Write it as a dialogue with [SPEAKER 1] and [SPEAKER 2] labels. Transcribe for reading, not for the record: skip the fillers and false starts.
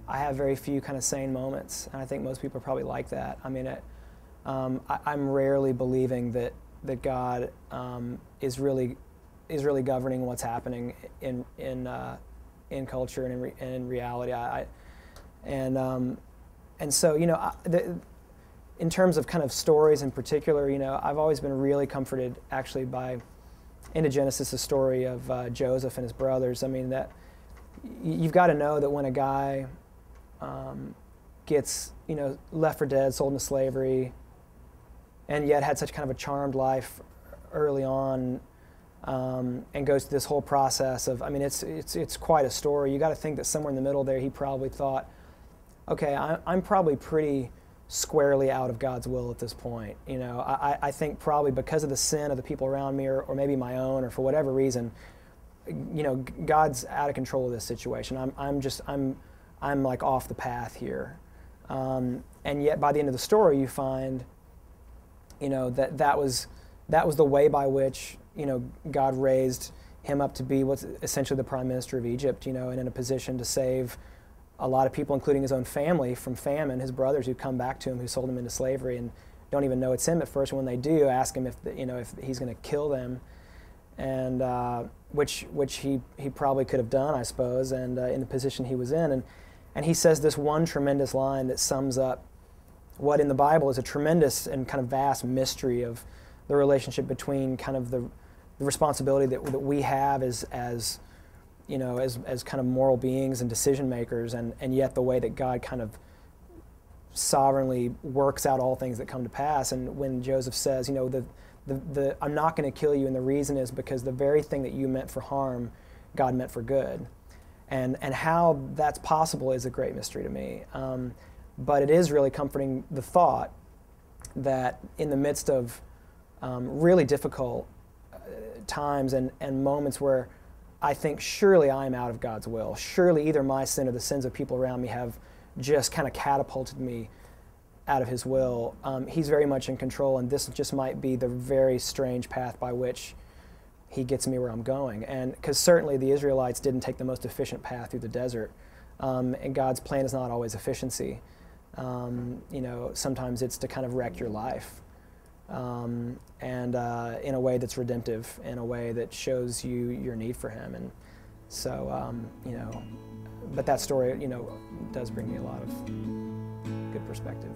[SPEAKER 1] I have very few kind of sane moments, and I think most people are probably like that. I mean, I'm rarely believing that God is really governing what's happening in culture and in reality. And so, you know, in terms of kind of stories in particular, you know, I've always been really comforted actually by, into Genesis, the story of Joseph and his brothers. I mean, that you've got to know that when a guy gets, you know, left for dead, sold into slavery, and yet had such kind of a charmed life early on, and goes through this whole process of, I mean, it's quite a story. You got to think that somewhere in the middle there, he probably thought, okay, I'm probably pretty squarely out of God's will at this point. You know, I think probably because of the sin of the people around me, or maybe my own, or for whatever reason, you know, God's out of control of this situation. I'm like off the path here. And yet by the end of the story, you find, you know, that was the way by which, you know, God raised him up to be what's essentially the prime minister of Egypt, you know, and in a position to save a lot of people, including his own family, from famine. His brothers who come back to him, who sold him into slavery, and don't even know it's him at first. And when they do, ask him if he's going to kill them, and which he probably could have done, I suppose, and in the position he was in. And he says this one tremendous line that sums up what in the Bible is a tremendous and kind of vast mystery of the relationship between kind of the responsibility that we have as you know, as kind of moral beings and decision makers, and yet the way that God kind of sovereignly works out all things that come to pass. And when Joseph says, you know, I'm not going to kill you, and the reason is because the very thing that you meant for harm, God meant for good. And how that's possible is a great mystery to me. But it is really comforting, the thought that in the midst of really difficult times and moments where I think surely I'm out of God's will, surely either my sin or the sins of people around me have just kind of catapulted me out of his will, he's very much in control, and this just might be the very strange path by which he gets me where I'm going. And because certainly the Israelites didn't take the most efficient path through the desert, and God's plan is not always efficiency. You know, sometimes it's to kind of wreck your life, and in a way that's redemptive, in a way that shows you your need for him. And so, you know, but that story, you know, does bring me a lot of good perspective.